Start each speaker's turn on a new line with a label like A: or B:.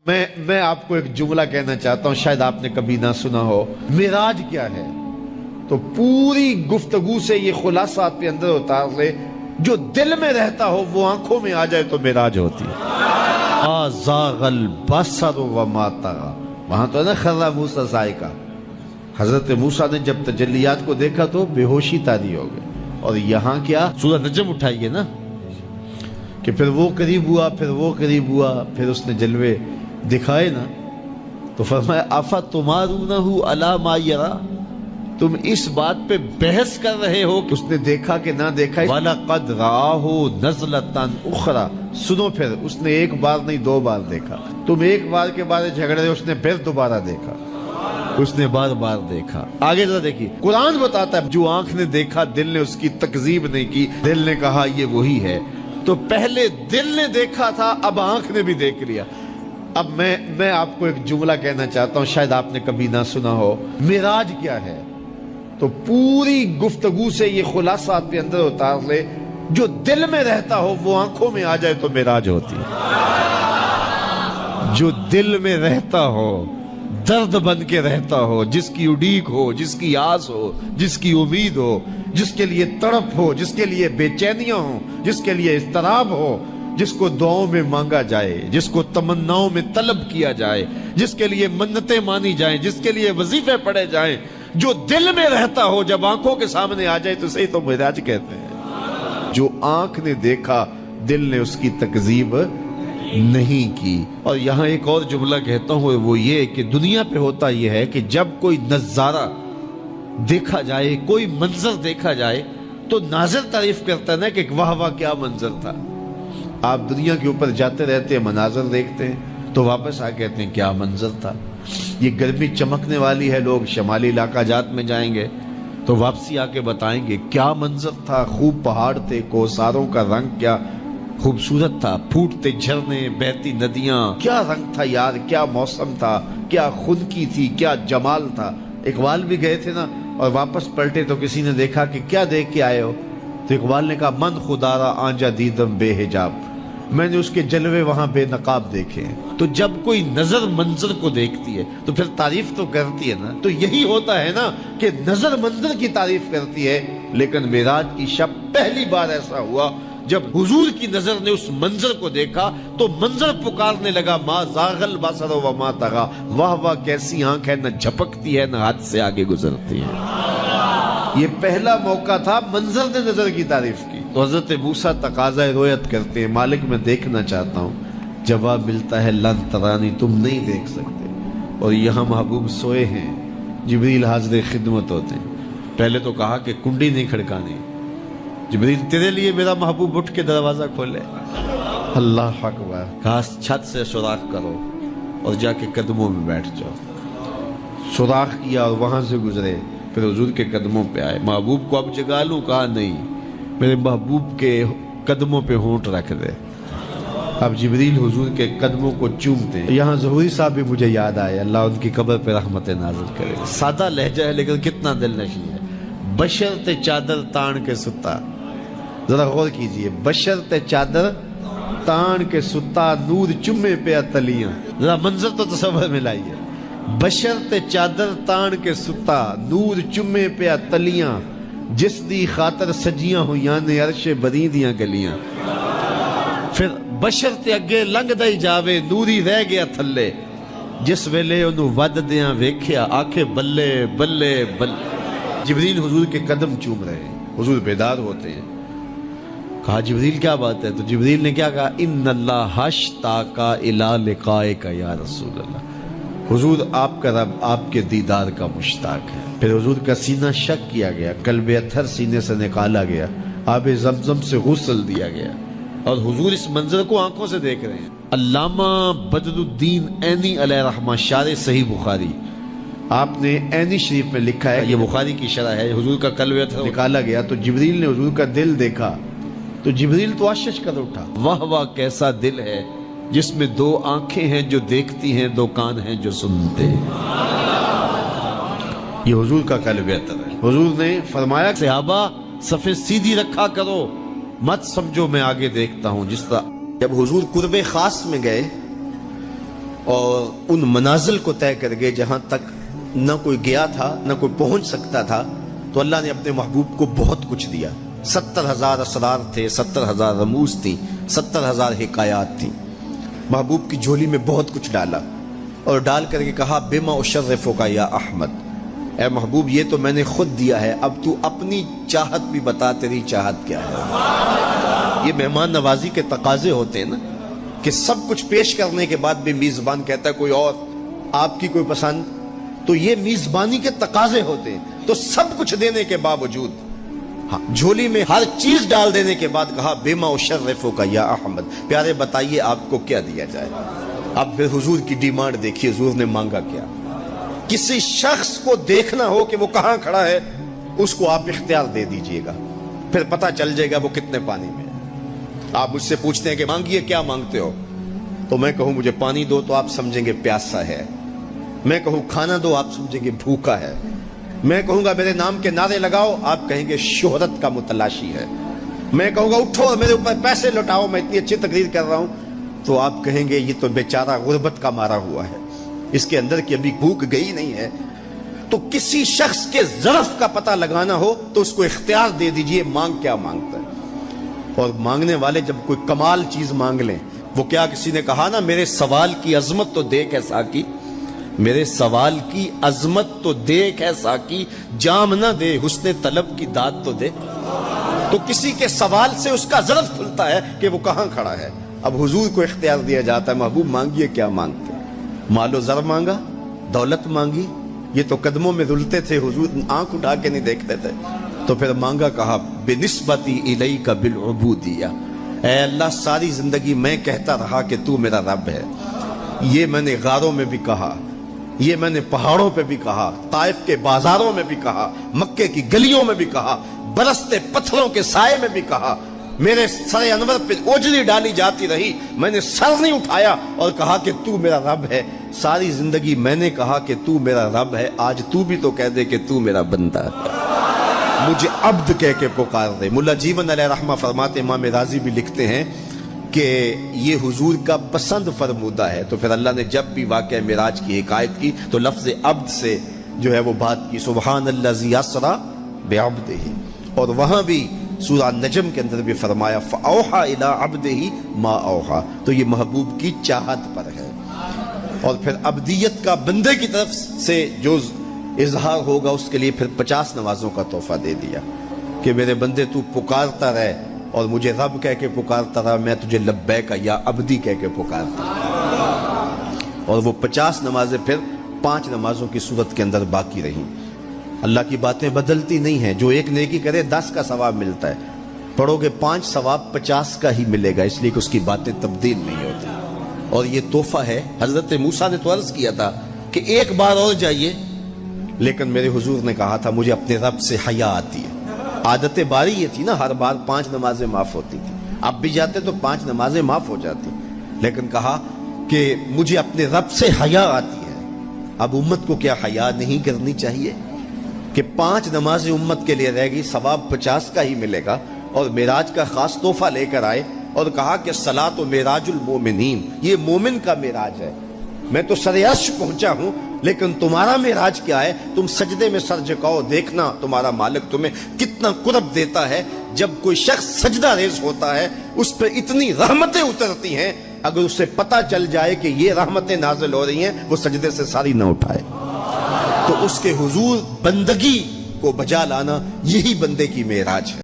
A: میں آپ کو ایک جملہ کہنا چاہتا ہوں، شاید آپ نے کبھی نہ سنا ہو۔ معراج کیا ہے؟ تو پوری گفتگو سے یہ خلاصہ آپ کے اندر اتار لے، جو دل میں رہتا ہو وہ آنکھوں میں آ جائے تو معراج ہوتی ہے۔ زاغ البصر وما طغى، وہاں تو ہے نا خر موسیٰ صاعقہ۔ حضرت موسیٰ نے جب تجلیات کو دیکھا تو بے ہوشی طاری ہو گئے، اور یہاں کیا سورہ نجم اٹھائیے نا کہ پھر وہ قریب ہوا، پھر وہ قریب ہوا، پھر اس نے جلوے دکھائے نا، تو فرمایا افتمارونہ علی ما یری، تم اس بات پہ بحث کر رہے ہو کہ اس نے دیکھا کہ نہ دیکھا۔ وَلَقَدْ رَآهُ نَزْلَةً أُخْرَى، سنو پھر اس نے ایک بار نہیں دو بار دیکھا۔ تم ایک بار کے بارے جھگڑ رہے، اس نے پھر دوبارہ دیکھا، اس نے بار بار دیکھا۔ آگے ذرا دیکھیے، قرآن بتاتا ہے جو آنکھ نے دیکھا دل نے اس کی تکذیب نہیں کی، دل نے کہا یہ وہی ہے۔ تو پہلے دل نے دیکھا تھا، اب آنکھ نے بھی دیکھ لیا۔ اب میں آپ کو ایک جملہ کہنا چاہتا ہوں، شاید آپ نے کبھی نہ سنا ہو۔ معراج کیا ہے؟ تو پوری گفتگو سے یہ خلاصہ آپ کے اندر اتار لے، جو دل میں رہتا ہو وہ آنکھوں میں آ جائے تو معراج ہوتی ہے۔ جو دل میں رہتا ہو، درد بن کے رہتا ہو، جس کی اڈیک ہو، جس کی آس ہو، جس کی امید ہو، جس کے لیے تڑپ ہو، جس کے لیے بے چینیاں ہوں، جس کے لیے اضطراب ہو، جس کو دعاؤں میں مانگا جائے، جس کو تمناؤں میں طلب کیا جائے، جس کے لیے منتیں مانی جائیں، جس کے لیے وظیفے پڑھے جائیں، جو دل میں رہتا ہو جب آنکھوں کے سامنے آ جائے تو صحیح تو معراج کہتے ہیں۔ جو آنکھ نے دیکھا دل نے اس کی تکذیب نہیں کی۔ اور یہاں ایک اور جملہ کہتا ہوں، وہ یہ کہ دنیا پہ ہوتا یہ ہے کہ جب کوئی نظارہ دیکھا جائے، کوئی منظر دیکھا جائے تو ناظر تعریف کرتا ہے نا کہ واہ واہ کیا منظر تھا۔ آپ دنیا کے اوپر جاتے رہتے ہیں، مناظر دیکھتے ہیں تو واپس آ کہتے ہیں کیا منظر تھا۔ یہ گرمی چمکنے والی ہے، لوگ شمالی علاقہ جات میں جائیں گے تو واپسی آ کے بتائیں گے کیا منظر تھا، خوب پہاڑ تھے، کوثاروں کا رنگ کیا خوبصورت تھا، پھوٹتے جھرنے، بہتی ندیاں، کیا رنگ تھا یار، کیا موسم تھا، کیا خنکی تھی، کیا جمال تھا۔ اقبال بھی گئے تھے نا، اور واپس پلٹے تو کسی نے دیکھا کہ کیا دیکھ کے آئے ہو، تو اقبال نے کہا من خدارا آنجا دیدم بے حجاب، میں نے اس کے جلوے وہاں بے نقاب دیکھے ہیں۔ تو جب کوئی نظر منظر کو دیکھتی ہے تو پھر تعریف تو کرتی ہے نا۔ تو یہی ہوتا ہے نا کہ نظر منظر کی تعریف کرتی ہے، لیکن معراج کی شب پہلی بار ایسا ہوا جب حضور کی نظر نے اس منظر کو دیکھا تو منظر پکارنے لگا ما زاغ البصر وما طغى، واہ واہ کیسی آنکھ ہے، نہ جھپکتی ہے نہ ہاتھ سے آگے گزرتی ہے۔ یہ پہلا موقع تھا منظر نے نظر کی تعریف کی۔ تو حضرت موسیٰ تقاضۂ رویت کرتے ہیں، مالک میں دیکھنا چاہتا ہوں۔ جواب ملتا ہے لن ترانی، تم نہیں دیکھ سکتے۔ اور یہاں محبوب سوئے ہیں، جبریل حاضر خدمت ہوتے ہیں۔ پہلے تو کہا کہ کنڈی نہیں کھڑکانی، جبریل تیرے لیے میرا محبوب اٹھ کے دروازہ کھولے۔ اللہ اکبر، کہا چھت سے سوراخ کرو اور جا کے قدموں میں بیٹھ جاؤ۔ سوراخ کیا اور وہاں سے گزرے، پھر حضور کے قدموں پہ آئے۔ محبوب کو اب جگا لوں؟ کہا نہیں، میرے محبوب کے قدموں پہ ہونٹ رکھ دے۔ اب جبریل حضور کے قدموں کو چومتے ہیں۔ یہاں ظہوری صاحب بھی مجھے یاد آئے، اللہ ان کی قبر پہ رحمت نازل کرے۔ سادہ لہجہ ہے لیکن کتنا دل نشیں ہے۔ بشرط چادر تان کے ستا، ذرا غور کیجئے، بشرط چادر تان کے ستا، نور چمے پہ تلیاں۔ ذرا منظر تو تصور میں لائیے، بشرط چادر تان کے ستا، نور چمے پہ تلیاں، جس دی خاطر سجیاں ہویاں نے عرش بری دیاں گلیاں۔ پھر بشرط اگے لنگ دائی جاوے، نوری رہ گیا تھلے، جس ویلے انہوں ود دیاں ویکھیا، آکھے بلے بلے بلے۔ جبریل حضور کے قدم چوم رہے ہیں، حضور بیدار ہوتے ہیں۔ کہا جبریل کیا بات ہے؟ تو جبریل نے کیا کہا؟ ان اللہ اشتاق الی لقائک یا رسول اللہ، حضور آپ کا رب آپ کے دیدار کا مشتاق ہے۔ پھر حضور کا سینہ شق کیا گیا، قلب اطہر سینے سے نکالا گیا، آب زمزم سے غسل دیا گیا، اور حضور اس منظر کو آنکھوں سے دیکھ رہے ہیں۔ علامہ بدر الدین عینی علیہ رحمہ، شارح صحیح بخاری، آپ نے عینی شریف میں لکھا ہے، یہ بخاری کی شرح ہے، حضور کا قلب اطہر نکالا گیا تو جبریل نے حضور کا دل دیکھا تو جبریل تو آشش کر اٹھا، واہ واہ کیسا دل ہے جس میں دو آنکھیں ہیں جو دیکھتی ہیں، دو کان ہیں جو سنتے ہیں۔ یہ حضور کا قلب اطہر ہے۔ حضور نے فرمایا صحابہ صفیں سیدھی رکھا کرو، مت سمجھو میں آگے دیکھتا ہوں۔ جس طرح جب حضور قرب خاص میں گئے
B: اور ان منازل کو طے کر گئے جہاں تک نہ کوئی گیا تھا نہ کوئی پہنچ سکتا تھا، تو اللہ نے اپنے محبوب کو بہت کچھ دیا۔ 70,000 اسرار تھے، 70,000 رموز تھی، 70,000 حکایات تھیں۔ محبوب کی جھولی میں بہت کچھ ڈالا اور ڈال کر کے کہا بما اشرفک یا احمد، اے محبوب یہ تو میں نے خود دیا ہے، اب تو اپنی چاہت بھی بتا، تیری چاہت کیا ہے۔ یہ مہمان نوازی کے تقاضے ہوتے ہیں نا، کہ سب کچھ پیش کرنے کے بعد بھی میزبان کہتا ہے کوئی اور، آپ کی کوئی پسند، تو یہ میزبانی کے تقاضے ہوتے ہیں۔ تو سب کچھ دینے کے باوجود، ہاں جھولی میں ہر چیز ڈال دینے کے بعد کہا بما اشرفک یا احمد، پیارے بتائیے آپ کو کیا دیا جائے۔ اب پھر حضور کی ڈیمانڈ دیکھیے، حضور نے مانگا کیا۔ کسی شخص کو دیکھنا ہو کہ وہ کہاں کھڑا ہے، اس کو آپ اختیار دے دیجئے گا، پھر پتہ چل جائے گا وہ کتنے پانی میں ہے۔ آپ مجھ سے پوچھتے ہیں کہ مانگیے کیا مانگتے ہو، تو میں کہوں مجھے پانی دو تو آپ سمجھیں گے پیاسا ہے، میں کہوں کھانا دو آپ سمجھیں گے بھوکا ہے، میں کہوں گا میرے نام کے نعرے لگاؤ آپ کہیں گے شہرت کا متلاشی ہے، میں کہوں گا اٹھو اور میرے اوپر پیسے لوٹاؤ میں اتنی اچھی تقریر کر رہا ہوں، تو آپ کہیں گے یہ تو بیچارہ غربت کا مارا ہوا ہے، اس کے اندر کی ابھی بھوک گئی نہیں ہے۔ تو کسی شخص کے ظرف کا پتہ لگانا ہو تو اس کو اختیار دے دیجئے مانگ کیا مانگتا ہے۔ اور مانگنے والے جب کوئی کمال چیز مانگ لیں، وہ کیا کسی نے کہا نا میرے سوال کی عظمت تو دیکھ ہے ساقی، میرے سوال کی عظمت تو دیکھ ہے ساقی، جام نہ دے حسن طلب کی داد تو دے۔ تو کسی کے سوال سے اس کا ظرف کھلتا ہے کہ وہ کہاں کھڑا ہے۔ اب حضور کو اختیار دیا جاتا ہے محبوب مانگیے کیا مانگتے، مال و زر مانگا، دولت مانگی، یہ تو قدموں میں رلتے تھے حضور آنکھ اٹھا کے نہیں دیکھتے تھے، تو پھر مانگا کہا بنسبتی الیک بالعبودیہ، اے اللہ ساری زندگی میں کہتا رہا کہ تو میرا رب ہے، یہ میں نے غاروں میں بھی کہا، یہ میں نے پہاڑوں پہ بھی کہا، طائف کے بازاروں میں بھی کہا، مکے کی گلیوں میں بھی کہا، برستے پتھروں کے سائے میں بھی کہا، میرے سر انور پہ اوجلی ڈالی جاتی رہی، میں نے سر نہیں اٹھایا اور کہا کہ تو میرا رب ہے، ساری زندگی میں نے کہا کہ تو میرا رب ہے، آج تو بھی تو کہہ دے کہ تو میرا بندہ ہے، مجھے عبد کہہ کے پکار دے۔ ملا جیون علیہ رحمہ فرماتے، امام راضی بھی لکھتے ہیں کہ یہ حضور کا پسند فرمودہ ہے، تو پھر اللہ نے جب بھی واقعہ معراج کی حکایت کی تو لفظ عبد سے جو ہے وہ بات کی، سبحان الذی اسری بعبدہ، اور وہاں بھی سورہ نجم کے اندر بھی فرمایا فَأَوْحَى إِلَىٰ عَبْدِهِ مَا أَوْحَى، تو یہ محبوب کی چاہت پر ہے۔ اور پھر عبدیت کا بندے کی طرف سے جو اظہار ہوگا اس کے لیے پھر 50 نمازوں کا تحفہ دے دیا کہ میرے بندے تو پکارتا رہے اور مجھے رب کہہ کے پکارتا رہا، میں تجھے لبیک یا عبدی کہہ کے پکارتا رہا۔ اور وہ 50 نمازیں پھر 5 نمازوں کی صورت کے اندر باقی رہیں۔ اللہ کی باتیں بدلتی نہیں ہیں، جو ایک نیکی کرے 10 کا ثواب ملتا ہے، پڑھو گے 5 ثواب 50 کا ہی ملے گا، اس لیے کہ اس کی باتیں تبدیل نہیں ہوتی۔ اور یہ تحفہ ہے، حضرت موسیٰ نے تو عرض کیا تھا کہ ایک بار اور جائیے، لیکن میرے حضور نے کہا تھا مجھے اپنے رب سے حیا آتی ہے۔ عادت باری یہ تھی نا، ہر بار 5 نمازیں معاف ہوتی تھی، اب بھی جاتے تو 5 نمازیں معاف ہو جاتی، لیکن کہا کہ مجھے اپنے رب سے حیا آتی ہے۔ اب امت کو کیا حیا نہیں کرنی چاہیے کہ 5 نمازیں امت کے لیے رہ گئی، ثواب 50 کا ہی ملے گا، اور معراج کا خاص تحفہ لے کر آئے اور کہا کہ صلاۃ و معراج المومنین، یہ مومن کا معراج ہے، میں تو سر عرش پہنچا ہوں لیکن تمہارا معراج کیا ہے، تم سجدے میں سر جھکاؤ، دیکھنا تمہارا مالک تمہیں کتنا قرب دیتا ہے۔ جب کوئی شخص سجدہ ریز ہوتا ہے اس پہ اتنی رحمتیں اترتی ہیں، اگر اسے پتہ چل جائے کہ یہ رحمتیں نازل ہو رہی ہیں وہ سجدے سے ساری نہ اٹھائے۔ تو اس کے حضور بندگی کو بجا لانا یہی بندے کی معراج ہے۔